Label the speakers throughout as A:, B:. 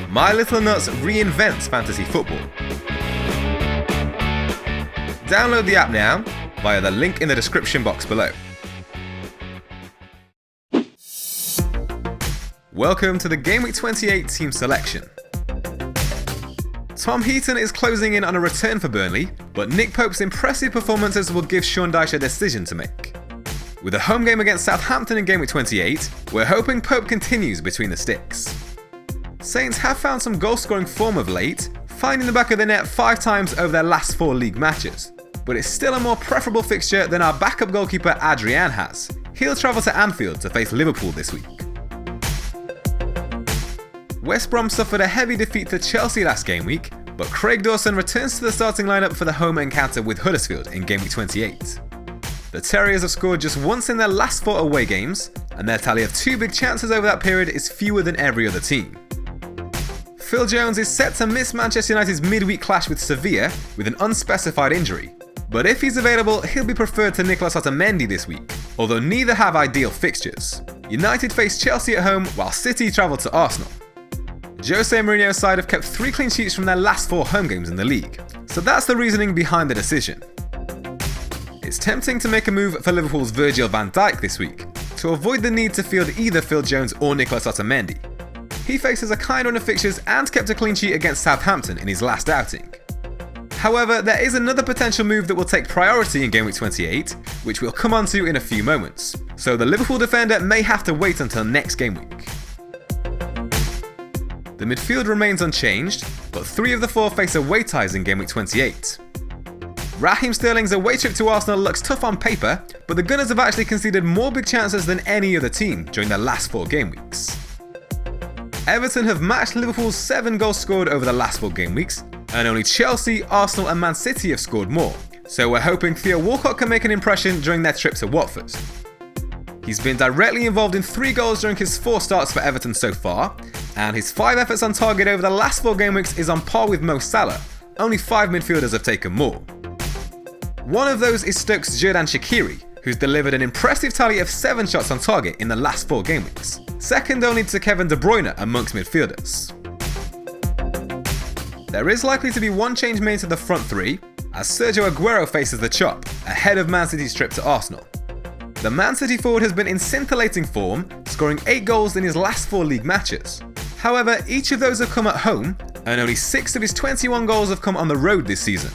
A: My Little Nuts reinvents fantasy football. Download the app now via the link in the description box below. Welcome to the Gameweek 28 team selection. Tom Heaton is closing in on a return for Burnley, but Nick Pope's impressive performances will give Sean Dyche a decision to make. With a home game against Southampton in Gameweek 28, we're hoping Pope continues between the sticks. Saints have found some goal-scoring form of late, finding the back of the net 5 times over their last 4 league matches, but it's still a more preferable fixture than our backup goalkeeper Adrian has. He'll travel to Anfield to face Liverpool this week. West Brom suffered a heavy defeat to Chelsea last game week, but Craig Dawson returns to the starting lineup for the home encounter with Huddersfield in Game Week 28. The Terriers have scored just once in their last 4 away games, and their tally of 2 big chances over that period is fewer than every other team. Phil Jones is set to miss Manchester United's midweek clash with Sevilla with an unspecified injury, but if he's available, he'll be preferred to Nicolas Otamendi this week, although neither have ideal fixtures. United face Chelsea at home while City travel to Arsenal. Jose Mourinho's side have kept 3 clean sheets from their last 4 home games in the league, so that's the reasoning behind the decision. It's tempting to make a move for Liverpool's Virgil van Dijk this week, to avoid the need to field either Phil Jones or Nicolas Otamendi. He faces a kind run of fixtures and kept a clean sheet against Southampton in his last outing. However, there is another potential move that will take priority in Game Week 28, which we'll come on to in a few moments, so the Liverpool defender may have to wait until next game week. The midfield remains unchanged, but 3 of the 4 face away ties in Game Week 28. Raheem Sterling's away trip to Arsenal looks tough on paper, but the Gunners have actually conceded more big chances than any other team during their last 4 game weeks. Everton have matched Liverpool's 7 goals scored over the last 4 game weeks, and only Chelsea, Arsenal and Man City have scored more, so we're hoping Theo Walcott can make an impression during their trip to Watford. He's been directly involved in 3 goals during his 4 starts for Everton so far, and his 5 efforts on target over the last 4 game weeks is on par with Mo Salah. Only 5 midfielders have taken more. One of those is Stoke's Xherdan Shaqiri, who's delivered an impressive tally of 7 shots on target in the last 4 game weeks, second only to Kevin De Bruyne amongst midfielders. There is likely to be one change made to the front 3, as Sergio Agüero faces the chop, ahead of Man City's trip to Arsenal. The Man City forward has been in scintillating form, scoring 8 goals in his last 4 league matches. However, each of those have come at home, and only 6 of his 21 goals have come on the road this season.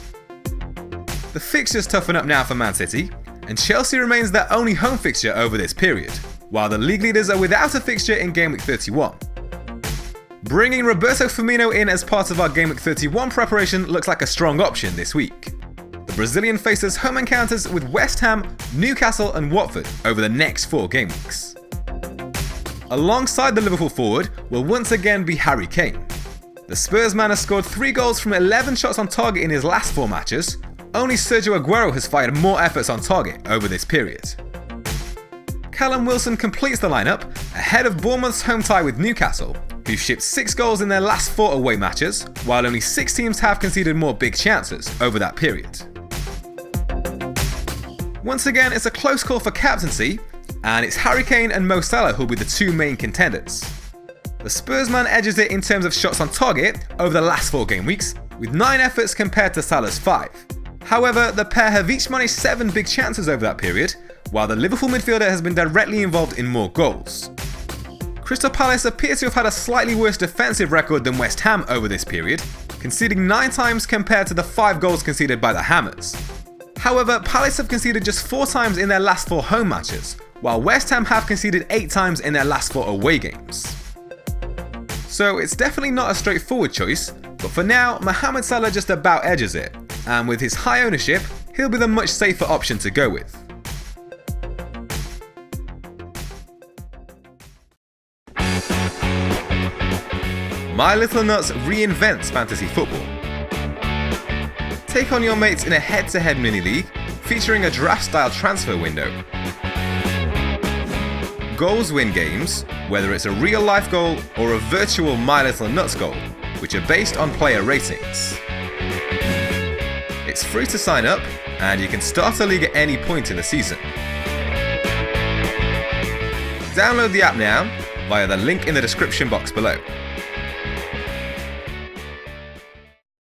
A: The fixtures toughen up now for Man City, and Chelsea remains their only home fixture over this period, while the league leaders are without a fixture in Game Week 31. Bringing Roberto Firmino in as part of our Game Week 31 preparation looks like a strong option this week. The Brazilian faces home encounters with West Ham, Newcastle and Watford over the next 4 game weeks. Alongside the Liverpool forward will once again be Harry Kane. The Spurs man has scored 3 goals from 11 shots on target in his last 4 matches. Only Sergio Agüero has fired more efforts on target over this period. Callum Wilson completes the lineup ahead of Bournemouth's home tie with Newcastle, who've shipped 6 goals in their last 4 away matches, while only 6 teams have conceded more big chances over that period. Once again, it's a close call for captaincy, and it's Harry Kane and Mo Salah who'll be the 2 main contenders. The Spurs man edges it in terms of shots on target over the last 4 game weeks, with 9 efforts compared to Salah's 5. However, the pair have each managed 7 big chances over that period, while the Liverpool midfielder has been directly involved in more goals. Crystal Palace appear to have had a slightly worse defensive record than West Ham over this period, conceding 9 times compared to the 5 goals conceded by the Hammers. However, Palace have conceded just 4 times in their last 4 home matches, while West Ham have conceded 8 times in their last 4 away games. So it's definitely not a straightforward choice, but for now, Mohamed Salah just about edges it, and with his high ownership, he'll be the much safer option to go with. My Little Nuts reinvents fantasy football. Take on your mates in a head-to-head mini-league featuring a draft-style transfer window. Goals win games, whether it's a real-life goal or a virtual My Little Nuts goal, which are based on player ratings. It's free to sign up, and you can start a league at any point in the season. Download the app now via the link in the description box below.